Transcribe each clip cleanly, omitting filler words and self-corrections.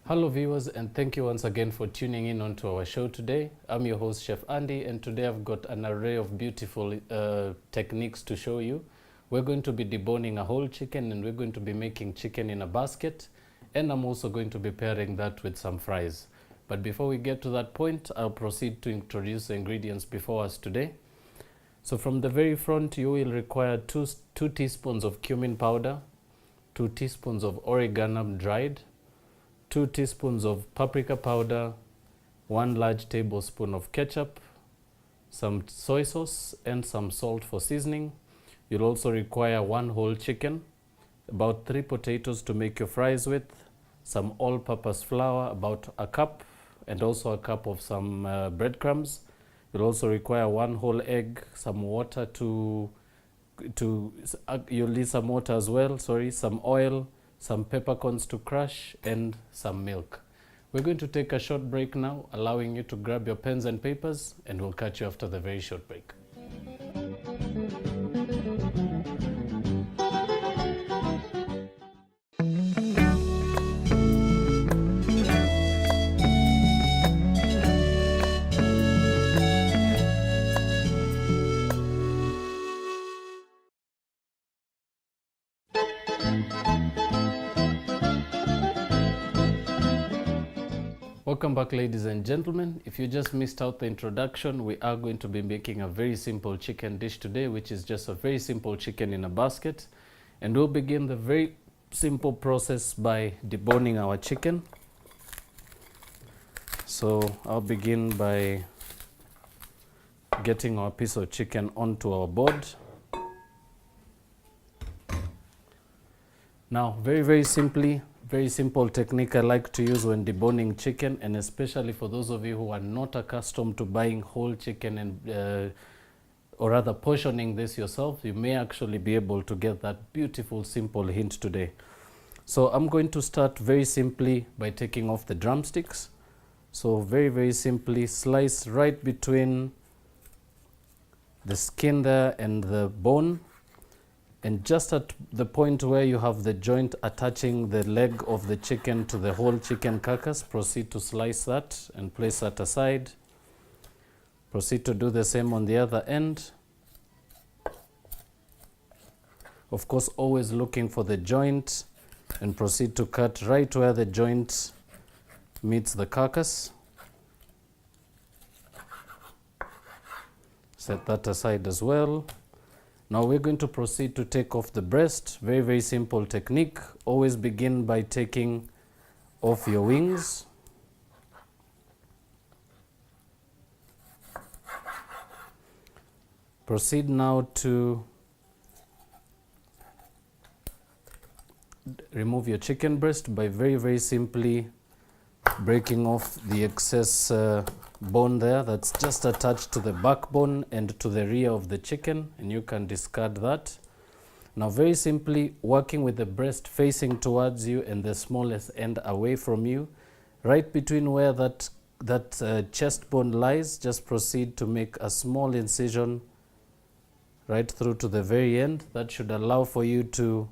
Hello viewers, and thank you once again for tuning in onto our show today. I'm your host Chef Andy, and today I've got an array of beautiful techniques to show you. We're going to be deboning a whole chicken, and we're going to be making chicken in a basket, and I'm also going to be pairing that with some fries. But before we get to that point, I'll proceed to introduce the ingredients before us today. So from the very front, you will require two teaspoons of cumin powder, 2 teaspoons of oregano dried, 2 teaspoons of paprika powder, 1 large tablespoon of ketchup, some soy sauce, and some salt for seasoning. You'll also require 1 whole chicken, about 3 potatoes to make your fries with, some all-purpose flour, about a cup, and also a cup of some breadcrumbs. You'll also require 1 whole egg, some water you'll need some water as well, some oil, some peppercorns to crush, and some milk. We're going to take a short break now, allowing you to grab your pens and papers, and we'll catch you after the very short break. Welcome back, ladies and gentlemen. If you just missed out the introduction, we are going to be making a very simple chicken dish today, which is just a very simple chicken in a basket. And we'll begin the very simple process by deboning our chicken. So I'll begin by getting our piece of chicken onto our board. Now, very simply, very simple technique I like to use when deboning chicken, and especially for those of you who are not accustomed to buying whole chicken and or rather portioning this yourself, you may actually be able to get that beautiful simple hint today. So I'm going to start very simply by taking off the drumsticks. So very simply slice right between the skin there and the bone. And just at the point where you have the joint attaching the leg of the chicken to the whole chicken carcass, proceed to slice that and place that aside. Proceed to do the same on the other end. Of course, always looking for the joint, and proceed to cut right where the joint meets the carcass. Set that aside as well. Now we're going to proceed to take off the breast. Very simple technique. Always begin by taking off your wings. Proceed now to remove your chicken breast by very simply breaking off the excess bone there that's just attached to the backbone and to the rear of the chicken, and you can discard that. Now very simply, working with the breast facing towards you and the smallest end away from you, right between where that chest bone lies, just proceed to make a small incision right through to the very end. That should allow for you to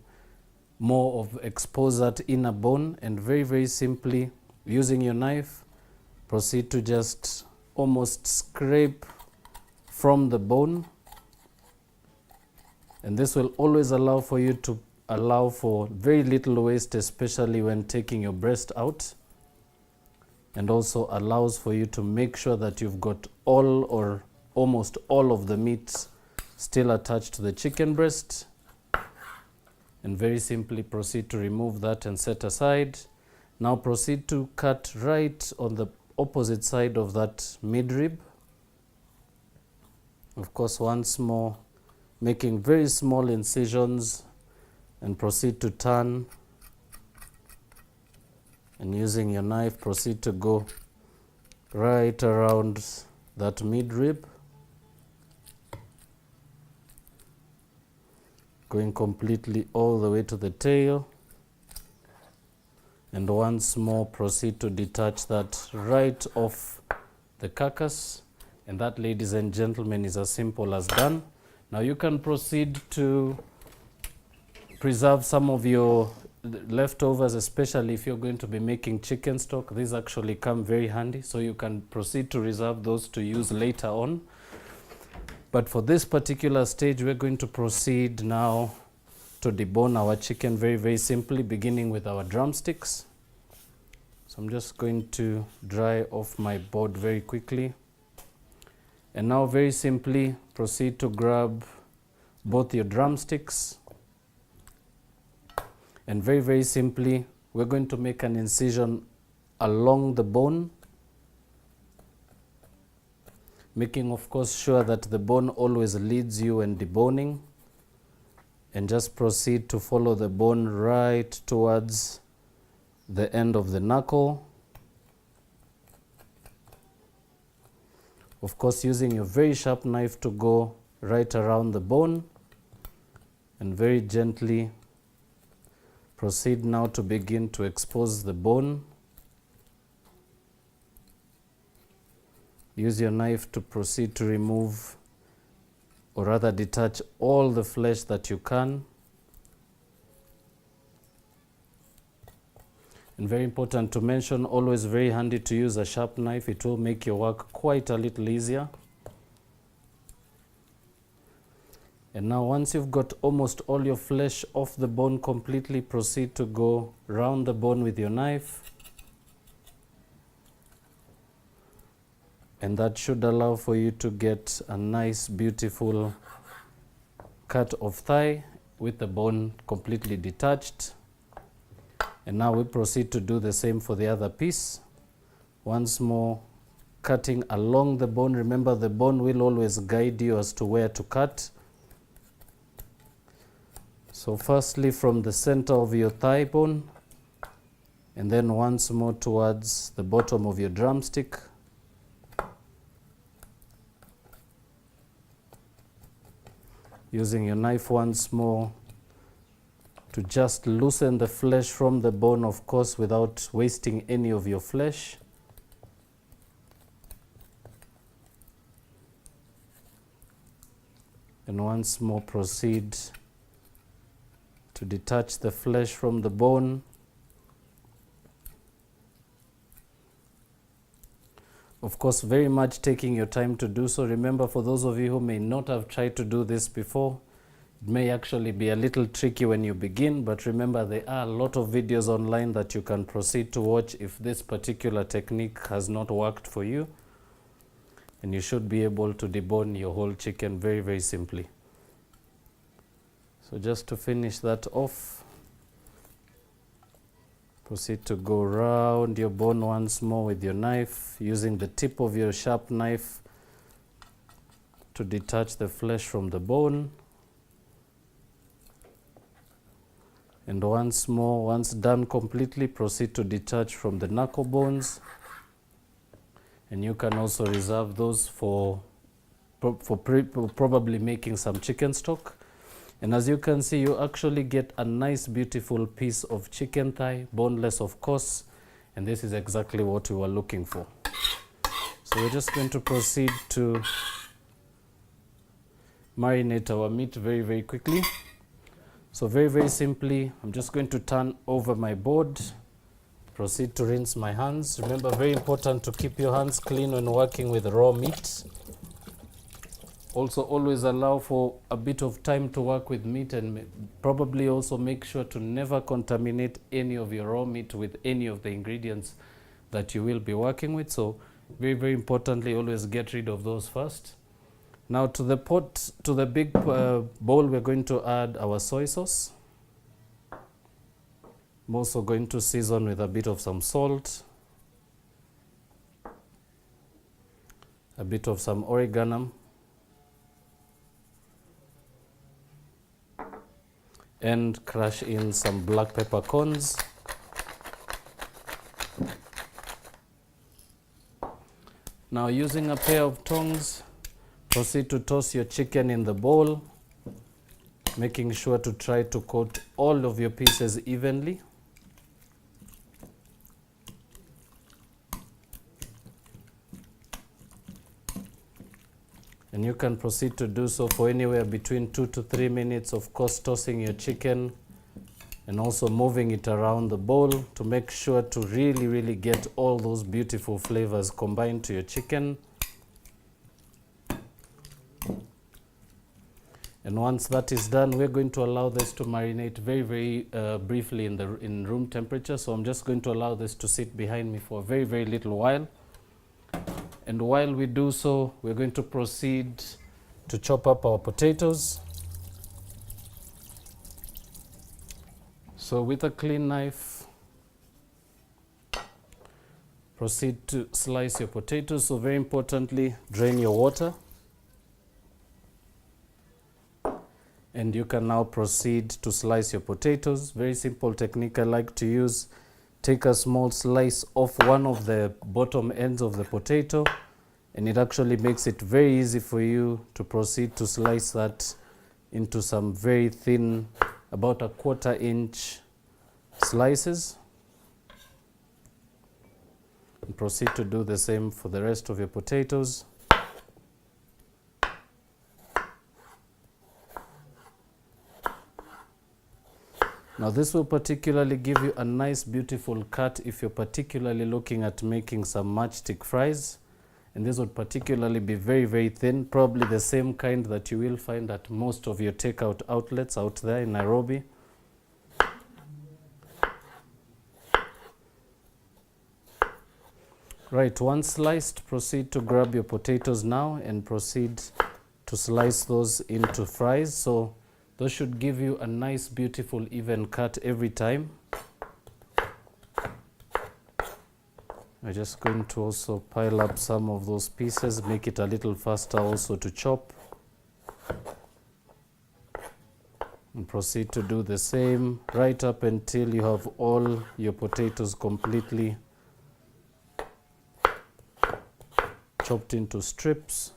more of expose that inner bone, and very simply, using your knife, proceed to just almost scrape from the bone, and this will always allow for you to allow for very little waste, especially when taking your breast out, and also allows for you to make sure that you've got all or almost all of the meat still attached to the chicken breast. And very simply proceed to remove that and set aside. Now proceed to cut right on the opposite side of that midrib. Of course, once more, making very small incisions, and proceed to turn, and using your knife proceed to go right around that midrib, going completely all the way to the tail. And once more proceed to detach that right off the carcass, and that, ladies and gentlemen, is as simple as done. Now you can proceed to preserve some of your leftovers, especially if you're going to be making chicken stock, these actually come very handy, so you can proceed to reserve those to use later on. But for this particular stage, we're going to proceed now to debone our chicken very, very simply, beginning with our drumsticks. So I'm just going to dry off my board very quickly. And now very simply proceed to grab both your drumsticks, and very, very simply we're going to make an incision along the bone, making of course sure that the bone always leads you when deboning, and just proceed to follow the bone right towards the end of the knuckle. Of course, using your very sharp knife to go right around the bone, and very gently proceed now to begin to expose the bone. Use your knife to proceed to remove, or rather detach, all the flesh that you can. And very important to mention, always very handy to use a sharp knife. It will make your work quite a little easier. And now once you've got almost all your flesh off the bone completely, proceed to go round the bone with your knife. And that should allow for you to get a nice, beautiful cut of thigh with the bone completely detached. And now we proceed to do the same for the other piece. Once more, cutting along the bone. Remember, the bone will always guide you as to where to cut. So firstly from the center of your thigh bone, and then once more towards the bottom of your drumstick. Using your knife once more to just loosen the flesh from the bone, of course, without wasting any of your flesh. And once more proceed to detach the flesh from the bone. Of course, very much taking your time to do so. Remember, for those of you who may not have tried to do this before, it may actually be a little tricky when you begin, but remember, there are a lot of videos online that you can proceed to watch if this particular technique has not worked for you, and you should be able to debone your whole chicken very, very simply. So just to finish that off, proceed to go round your bone once more with your knife, using the tip of your sharp knife to detach the flesh from the bone. And once more, once done completely, proceed to detach from the knuckle bones. And you can also reserve those for probably making some chicken stock. And as you can see, you actually get a nice, beautiful piece of chicken thigh, boneless of course, and this is exactly what we were looking for. So we're just going to proceed to marinate our meat very, very quickly. So very, very simply, I'm just going to turn over my board, proceed to rinse my hands. Remember, very important to keep your hands clean when working with raw meat. Also, always allow for a bit of time to work with meat, and probably also make sure to never contaminate any of your raw meat with any of the ingredients that you will be working with. So very, very importantly, always get rid of those first. Now to the pot, to the big bowl, we're going to add our soy sauce. I'm also going to season with a bit of some salt, a bit of some oregano, and crush in some black peppercorns. Now using a pair of tongs, proceed to toss your chicken in the bowl, making sure to try to coat all of your pieces evenly. And you can proceed to do so for anywhere between 2 to 3 minutes, of course, tossing your chicken and also moving it around the bowl to make sure to really get all those beautiful flavors combined to your chicken. And once that is done, we're going to allow this to marinate very briefly in room temperature. So I'm just going to allow this to sit behind me for a very little while. And while we do so, we're going to proceed to chop up our potatoes. So with a clean knife, proceed to slice your potatoes. So very importantly, drain your water. And you can now proceed to slice your potatoes. Very simple technique I like to use. Take a small slice off one of the bottom ends of the potato, and it actually makes it very easy for you to proceed to slice that into some very thin, about a 1/4 inch slices. And proceed to do the same for the rest of your potatoes. Now this will particularly give you a nice beautiful cut if you're particularly looking at making some matchstick fries. And this would particularly be very thin, probably the same kind that you will find at most of your takeout outlets out there in Nairobi. Right, once sliced, proceed to grab your potatoes now and proceed to slice those into fries. So those should give you a nice, beautiful, even cut every time. I'm just going to also pile up some of those pieces, make it a little faster also to chop. And proceed to do the same right up until you have all your potatoes completely chopped into strips.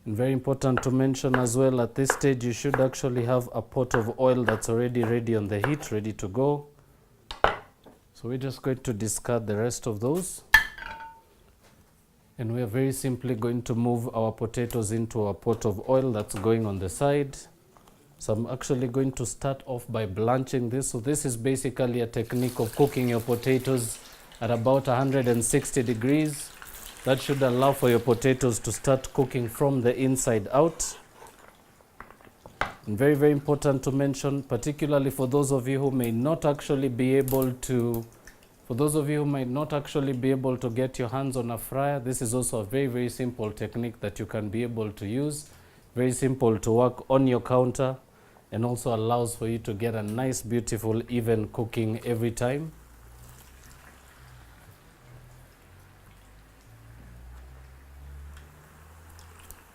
And very important to mention as well, at this stage you should actually have a pot of oil that's already ready on the heat, ready to go. So we're just going to discard the rest of those. And we are very simply going to move our potatoes into a pot of oil that's going on the side. So I'm actually going to start off by blanching this. So this is basically a technique of cooking your potatoes at about 160 degrees. That should allow for your potatoes to start cooking from the inside out. And very important to mention, particularly for those of you who may not actually be able to, get your hands on a fryer, this is also a very simple technique that you can be able to use. Very simple to work on your counter, and also allows for you to get a nice, beautiful, even cooking every time.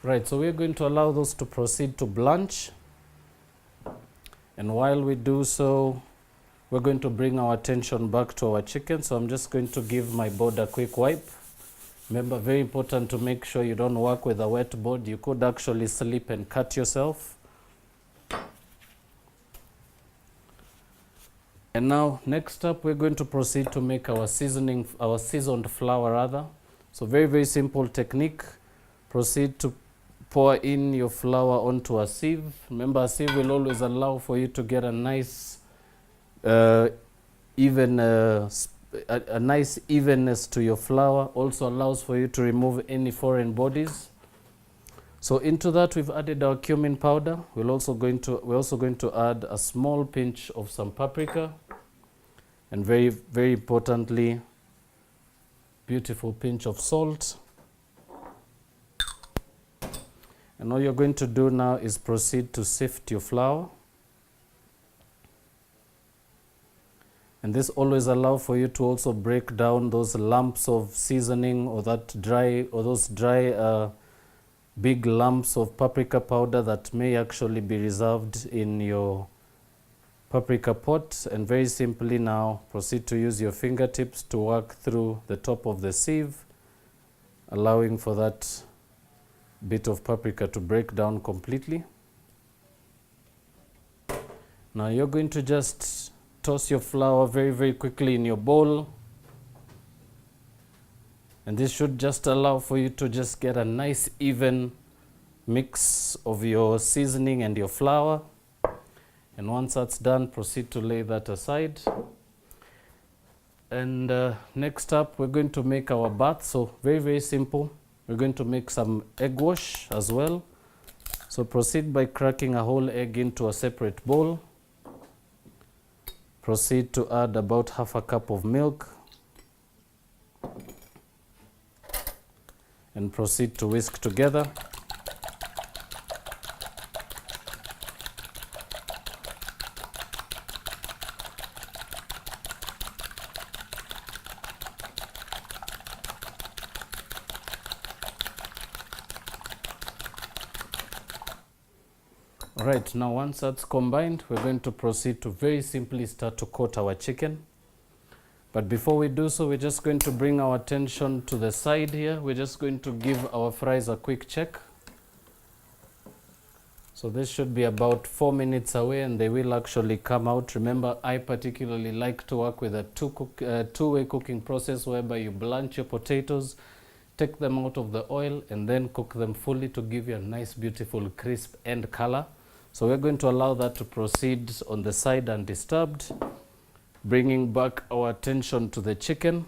Right, so we're going to allow those to proceed to blanch. And while we do so, we're going to bring our attention back to our chicken. So I'm just going to give my board a quick wipe. Remember, very important to make sure you don't work with a wet board. You could actually slip and cut yourself. And now, next up, we're going to proceed to make our seasoned flour rather. So very simple technique. Proceed to pour in your flour onto a sieve. Remember, a sieve will always allow for you to get a nice a nice evenness to your flour. Also allows for you to remove any foreign bodies. So into that we've added our cumin powder. We're also going to add a small pinch of some paprika, and very importantly, beautiful pinch of salt. And all you're going to do now is proceed to sift your flour. And this always allows for you to also break down those lumps of seasoning, or those dry big lumps of paprika powder that may actually be reserved in your paprika pot. And very simply now proceed to use your fingertips to work through the top of the sieve, allowing for that bit of paprika to break down completely. Now you're going to just toss your flour very quickly in your bowl. And this should just allow for you to just get a nice even mix of your seasoning and your flour. And once that's done, proceed to lay that aside. And next up, we're going to make our bath. So very, very simple. We're going to make some egg wash as well. So proceed by cracking a whole egg into a separate bowl. Proceed to add about half a cup of milk. And proceed to whisk together. Alright, now once that's combined, we're going to proceed to very simply start to coat our chicken. But before we do so, we're just going to bring our attention to the side here. We're just going to give our fries a quick check. So this should be about 4 minutes away and they will actually come out. Remember, I particularly like to work with a two-way cooking process whereby you blanch your potatoes, take them out of the oil and then cook them fully to give you a nice, beautiful, crisp end color. So we're going to allow that to proceed on the side undisturbed, bringing back our attention to the chicken.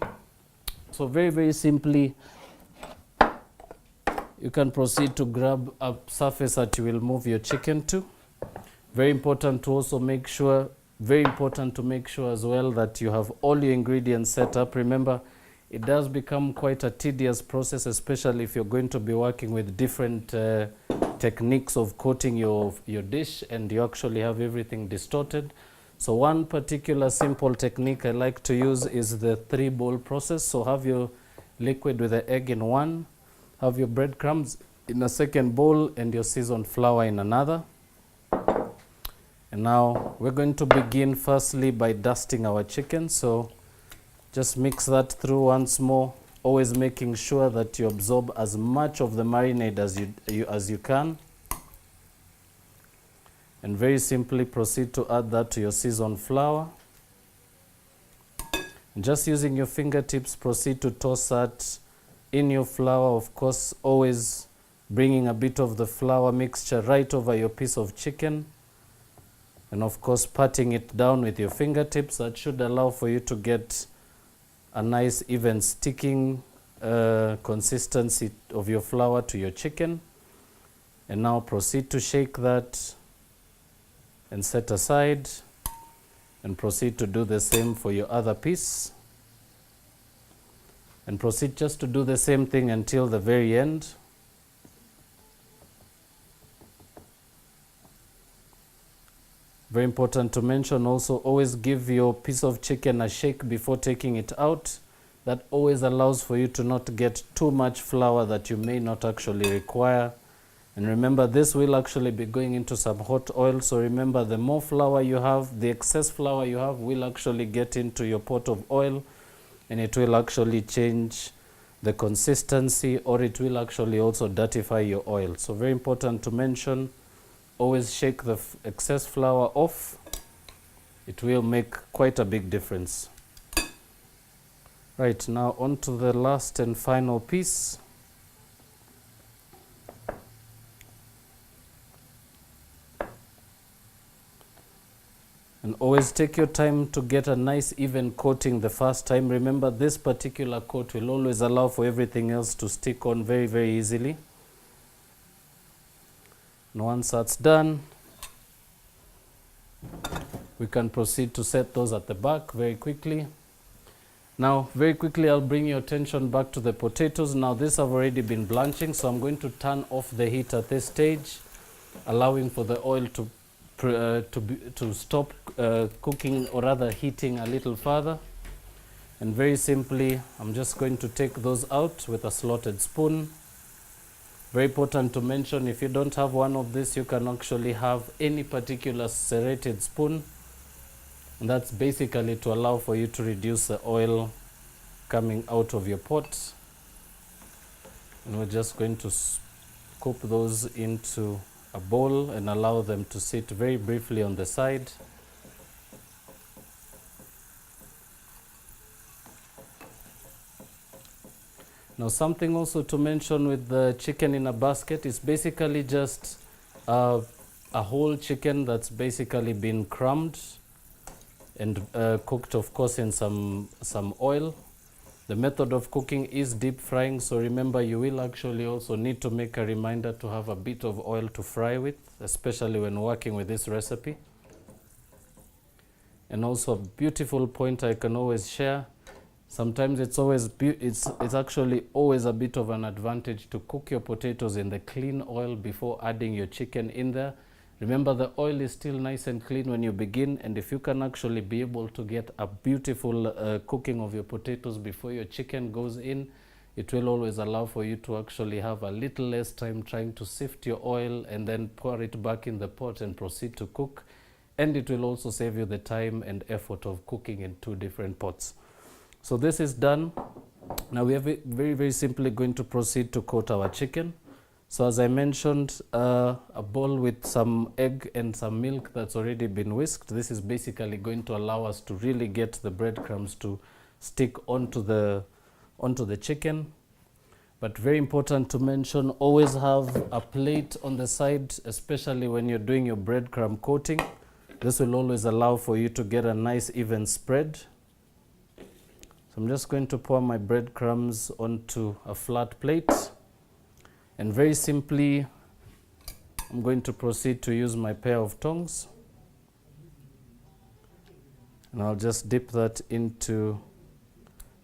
So very, very simply, you can proceed to grab a surface that you will move your chicken to. Very important to also make sure, very important to make sure as well that you have all your ingredients set up. Remember, it does become quite a tedious process, especially if you're going to be working with different techniques of coating your dish and you actually have everything distorted. So one particular simple technique I like to use is the 3-bowl process. So have your liquid with the egg in one, have your breadcrumbs in a second bowl and your seasoned flour in another. And now we're going to begin firstly by dusting our chicken. So just mix that through once more, always making sure that you absorb as much of the marinade as you can. And very simply proceed to add that to your seasoned flour. And just using your fingertips, proceed to toss that in your flour, of course, always bringing a bit of the flour mixture right over your piece of chicken. And of course, patting it down with your fingertips. That should allow for you to get a nice even sticking consistency of your flour to your chicken. And now proceed to shake that and set aside, and proceed to do the same for your other piece. And proceed just to do the same thing until the very end. Very important to mention also, always give your piece of chicken a shake before taking it out. That always allows for you to not get too much flour that you may not actually require. And remember, this will actually be going into some hot oil. So remember, the more flour you have, the excess flour you have will actually get into your pot of oil and it will actually change the consistency, or it will actually also dirtify your oil. So very important to mention, always shake the excess flour off. It will make quite a big difference. Right, now on to the last and final piece. And always take your time to get a nice even coating the first time. Remember, this particular coat will always allow for everything else to stick on very, very easily. And once that's done, we can proceed to set those at the back very quickly. Now, very quickly, I'll bring your attention back to the potatoes. Now, these have already been blanching, so I'm going to turn off the heat at this stage, allowing for the oil to stop cooking, or rather heating a little further. And very simply, I'm just going to take those out with a slotted spoon. Very important to mention, if you don't have one of this, you can actually have any particular serrated spoon. And that's basically to allow for you to reduce the oil coming out of your pot. And we're just going to scoop those into a bowl and allow them to sit very briefly on the side. Now something also to mention with the chicken in a basket is basically just a whole chicken that's basically been crumbed and cooked, of course, in some oil. The method of cooking is deep frying, so remember you will actually also need to make a reminder to have a bit of oil to fry with, especially when working with this recipe. And also a beautiful point I can always share, sometimes it's actually always a bit of an advantage to cook your potatoes in the clean oil before adding your chicken in there. Remember, the oil is still nice and clean when you begin, and if you can actually be able to get a beautiful cooking of your potatoes before your chicken goes in, it will always allow for you to actually have a little less time trying to sift your oil and then pour it back in the pot and proceed to cook. And it will also save you the time and effort of cooking in 2 different pots. So this is done. Now we are very, very simply going to proceed to coat our chicken. So as I mentioned, a bowl with some egg and some milk that's already been whisked. This is basically going to allow us to really get the breadcrumbs to stick onto the chicken. But very important to mention, always have a plate on the side, especially when you're doing your breadcrumb coating. This will always allow for you to get a nice even spread. So I'm just going to pour my breadcrumbs onto a flat plate. And very simply, I'm going to proceed to use my pair of tongs. And I'll just dip that into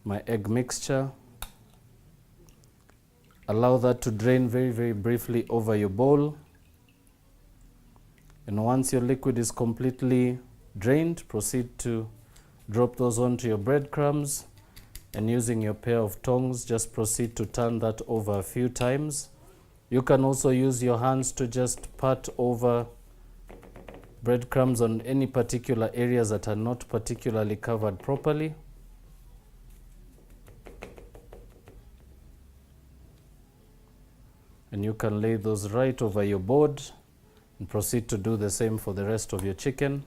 my egg mixture. Allow that to drain very, very briefly over your bowl. And once your liquid is completely drained, proceed to drop those onto your breadcrumbs. And using your pair of tongs, just proceed to turn that over a few times. You can also use your hands to just pat over breadcrumbs on any particular areas that are not particularly covered properly. And you can lay those right over your board and proceed to do the same for the rest of your chicken.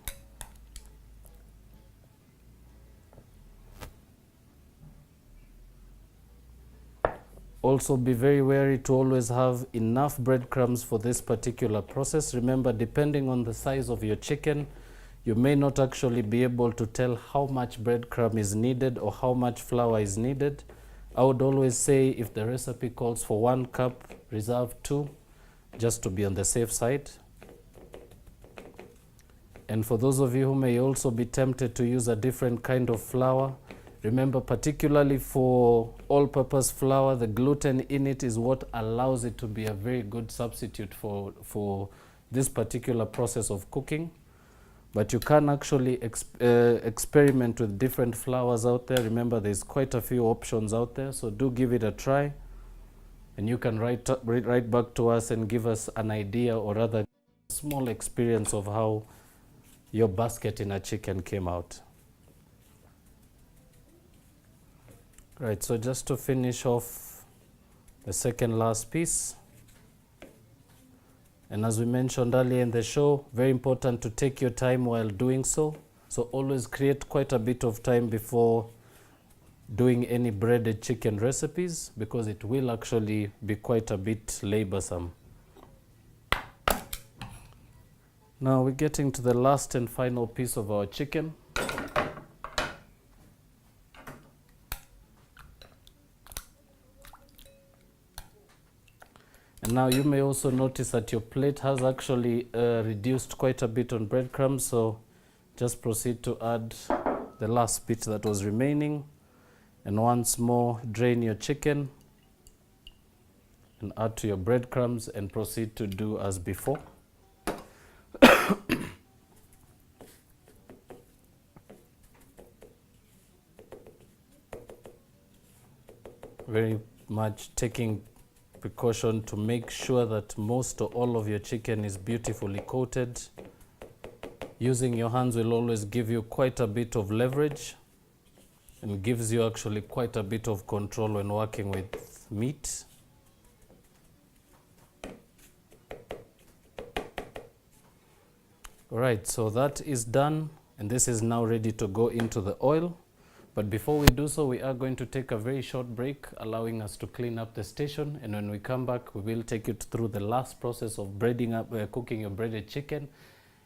Also be very wary to always have enough breadcrumbs for this particular process. Remember, depending on the size of your chicken, you may not actually be able to tell how much breadcrumb is needed or how much flour is needed. I would always say if the recipe calls for 1 cup, reserve 2, just to be on the safe side. And for those of you who may also be tempted to use a different kind of flour, remember, particularly for all-purpose flour, the gluten in it is what allows it to be a very good substitute for this particular process of cooking. But you can actually experiment with different flours out there. Remember, there's quite a few options out there, so do give it a try. And you can write back to us and give us an idea, or rather a small experience of how your basket in a chicken came out. Right, so just to finish off the second last piece, and as we mentioned earlier in the show, very important to take your time while doing so. So always create quite a bit of time before doing any breaded chicken recipes, because it will actually be quite a bit laborsome. Now we're getting to the last and final piece of our chicken. And now you may also notice that your plate has actually reduced quite a bit on breadcrumbs, so just proceed to add the last bit that was remaining. And once more, drain your chicken and add to your breadcrumbs and proceed to do as before. Very much taking precaution to make sure that most or all of your chicken is beautifully coated. Using your hands will always give you quite a bit of leverage and gives you actually quite a bit of control when working with meat. All right, so that is done, and this is now ready to go into the oil. But before we do so, we are going to take a very short break, allowing us to clean up the station. And when we come back, we will take you through the last process of cooking your breaded chicken.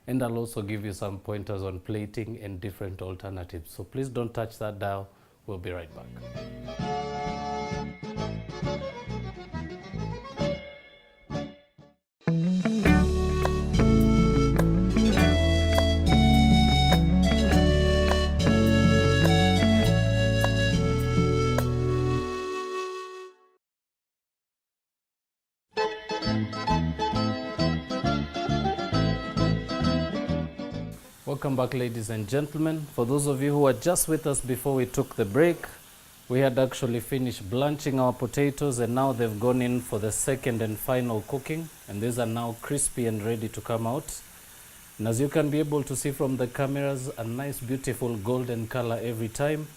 And I'll also give you some pointers on plating and different alternatives. So please don't touch that dial. We'll be right back. Welcome back, ladies and gentlemen. For those of you who were just with us before we took the break, we had actually finished blanching our potatoes, and now they've gone in for the second and final cooking, and these are now crispy and ready to come out. And as you can be able to see from the cameras, a nice beautiful golden color every time.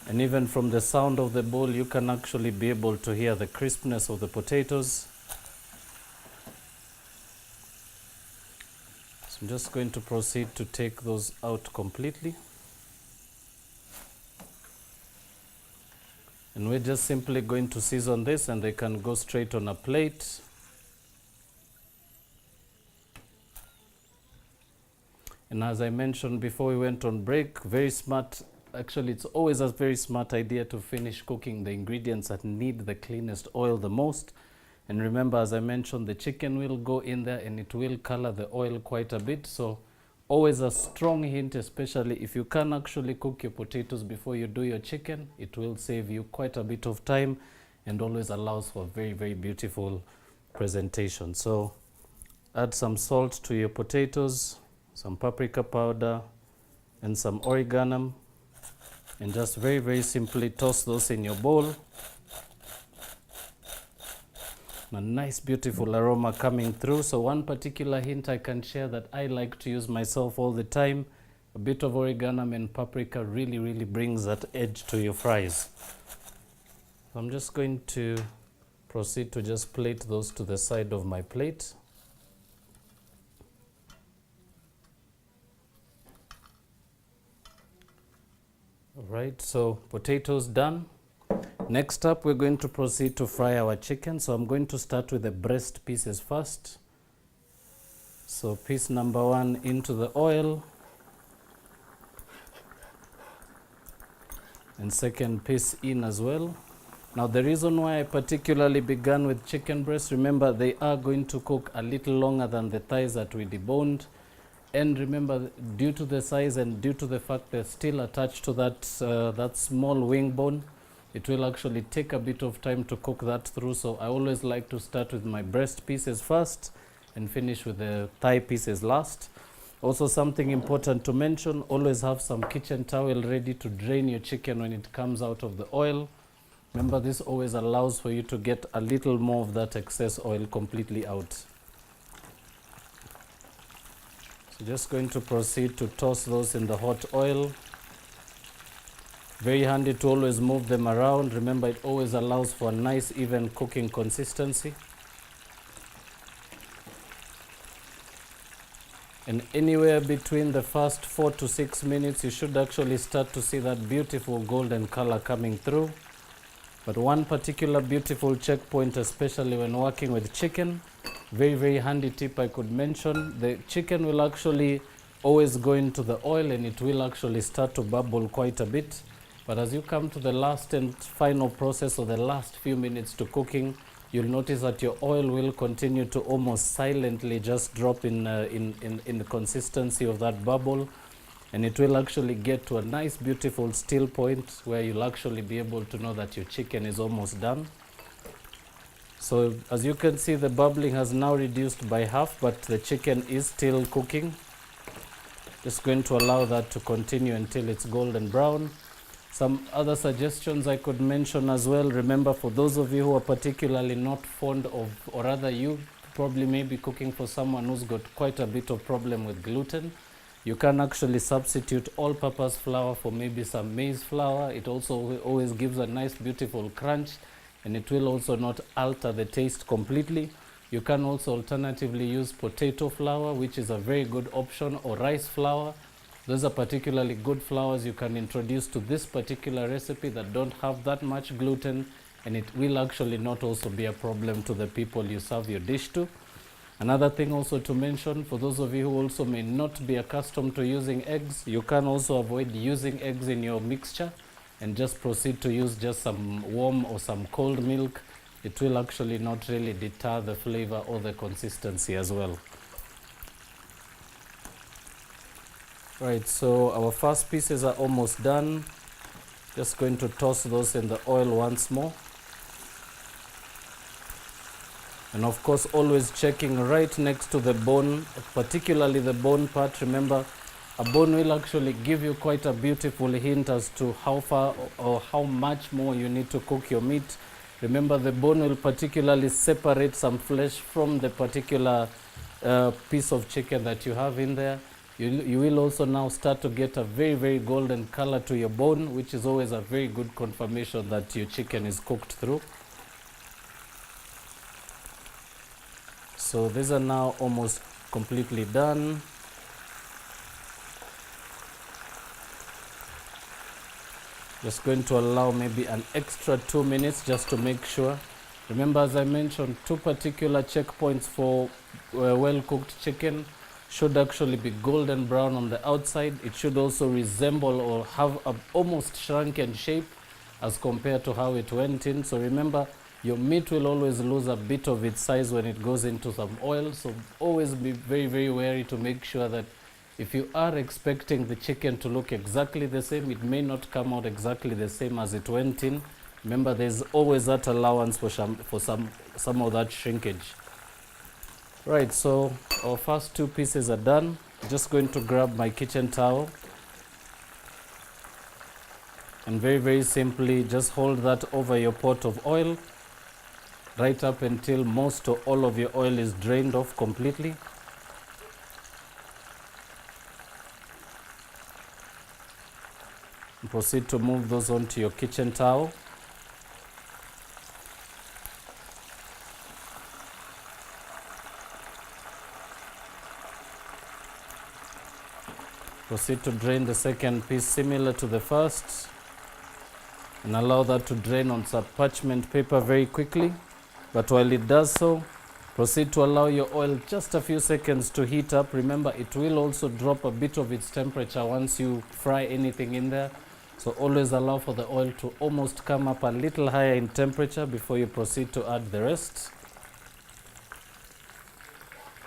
And even from the sound of the bowl, you can actually be able to hear the crispness of the potatoes. So I'm just going to proceed to take those out completely. And we're just simply going to season this, and they can go straight on a plate. And as I mentioned before we went on break, very smart. Actually, it's always a very smart idea to finish cooking the ingredients that need the cleanest oil the most. And remember, as I mentioned, the chicken will go in there and it will color the oil quite a bit. So always a strong hint, especially if you can actually cook your potatoes before you do your chicken, it will save you quite a bit of time and always allows for very, very beautiful presentation. So add some salt to your potatoes, some paprika powder, and some oregano, and just very, very simply toss those in your bowl. A nice beautiful aroma coming through. So one particular hint I can share that I like to use myself all the time, a bit of oregano and paprika really brings that edge to your fries. So I'm just going to proceed to just plate those to the side of my plate. Alright, so potatoes done. Next up, we're going to proceed to fry our chicken. So I'm going to start with the breast pieces first. So piece number 1 into the oil. And second piece in as well. Now the reason why I particularly began with chicken breast, remember they are going to cook a little longer than the thighs that we deboned. And remember, due to the size and due to the fact they're still attached to that small wing bone, it will actually take a bit of time to cook that through. So I always like to start with my breast pieces first and finish with the thigh pieces last. Also, something important to mention, always have some kitchen towel ready to drain your chicken when it comes out of the oil. Remember, this always allows for you to get a little more of that excess oil completely out. So just going to proceed to toss those in the hot oil. Very handy to always move them around. Remember, it always allows for a nice even cooking consistency. And anywhere between the first 4 to 6 minutes, you should actually start to see that beautiful golden color coming through. But one particular beautiful checkpoint, especially when working with chicken, very handy tip I could mention, the chicken will actually always go into the oil and it will actually start to bubble quite a bit. But as you come to the last and final process or the last few minutes to cooking, you'll notice that your oil will continue to almost silently just drop in the consistency of that bubble. And it will actually get to a nice beautiful still point where you'll actually be able to know that your chicken is almost done. So as you can see, the bubbling has now reduced by half, but the chicken is still cooking. Just going to allow that to continue until it's golden brown. Some other suggestions I could mention as well. Remember, for those of you who are particularly not fond of, or rather you probably may be cooking for someone who's got quite a bit of problem with gluten, you can actually substitute all-purpose flour for maybe some maize flour. It also always gives a nice beautiful crunch, and it will also not alter the taste completely. You can also alternatively use potato flour, which is a very good option, or rice flour. Those are particularly good flours you can introduce to this particular recipe that don't have that much gluten, and it will actually not also be a problem to the people you serve your dish to. Another thing also to mention, for those of you who also may not be accustomed to using eggs, you can also avoid using eggs in your mixture and just proceed to use just some warm or some cold milk. It will actually not really deter the flavor or the consistency as well. Right, so our first pieces are almost done. Just going to toss those in the oil once more. And of course, always checking right next to the bone, particularly the bone part. Remember, a bone will actually give you quite a beautiful hint as to how far or how much more you need to cook your meat. Remember, the bone will particularly separate some flesh from the particular piece of chicken that you have in there. You will also now start to get a very, very golden color to your bone, which is always a very good confirmation that your chicken is cooked through. So these are now almost completely done. Just going to allow maybe an extra 2 minutes just to make sure. Remember, as I mentioned, 2 particular checkpoints for well-cooked chicken. Should actually be golden brown on the outside. It should also resemble or have a almost shrunken shape as compared to how it went in. So remember, your meat will always lose a bit of its size when it goes into some oil. So always be very, very wary to make sure that if you are expecting the chicken to look exactly the same, it may not come out exactly the same as it went in. Remember, there's always that allowance for some of that shrinkage. Right, so our first 2 pieces are done. Just going to grab my kitchen towel and very, very simply just hold that over your pot of oil right up until most or all of your oil is drained off completely. And proceed to move those onto your kitchen towel. Proceed to drain the second piece similar to the first, and allow that to drain on some parchment paper very quickly. But while it does so, proceed to allow your oil just a few seconds to heat up. Remember, it will also drop a bit of its temperature once you fry anything in there. So always allow for the oil to almost come up a little higher in temperature before you proceed to add the rest.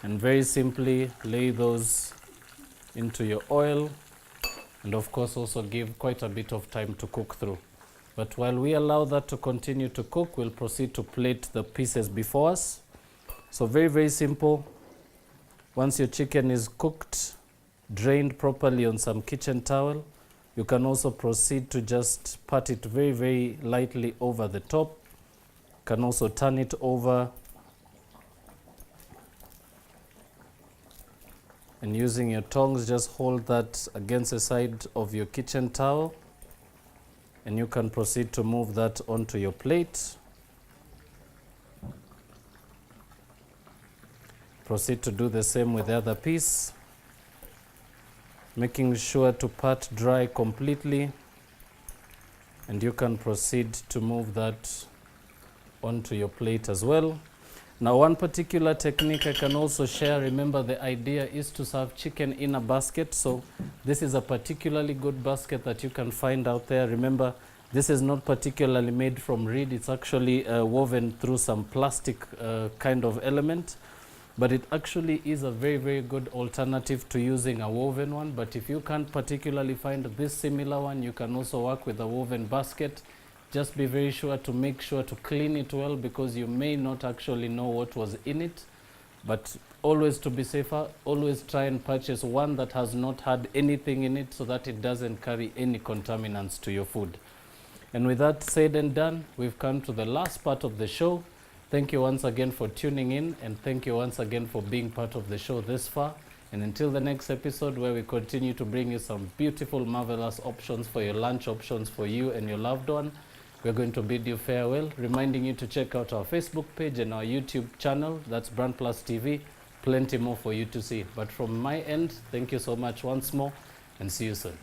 And very simply lay those into your oil, and of course also give quite a bit of time to cook through. But while we allow that to continue to cook, we'll proceed to plate the pieces before us. So very, very simple. Once your chicken is cooked, drained properly on some kitchen towel, you can also proceed to just pat it very, very lightly over the top. You can also turn it over, and using your tongs, just hold that against the side of your kitchen towel, and you can proceed to move that onto your plate. Proceed to do the same with the other piece, making sure to pat dry completely, and you can proceed to move that onto your plate as well. Now, one particular technique I can also share, remember the idea is to serve chicken in a basket. So this is a particularly good basket that you can find out there. Remember, this is not particularly made from reed. It's actually woven through some plastic kind of element. But it actually is a very, very good alternative to using a woven one. But if you can't particularly find this similar one, you can also work with a woven basket. Just be very sure to make sure to clean it well, because you may not actually know what was in it. But always, to be safer, always try and purchase one that has not had anything in it, so that it doesn't carry any contaminants to your food. And with that said and done, we've come to the last part of the show. Thank you once again for tuning in, and thank you once again for being part of the show this far. And until the next episode, where we continue to bring you some beautiful, marvelous options for your lunch options for you and your loved one, we're going to bid you farewell, reminding you to check out our Facebook page and our YouTube channel. That's BrandPlus TV. Plenty more for you to see. But from my end, thank you so much once more. and see you soon.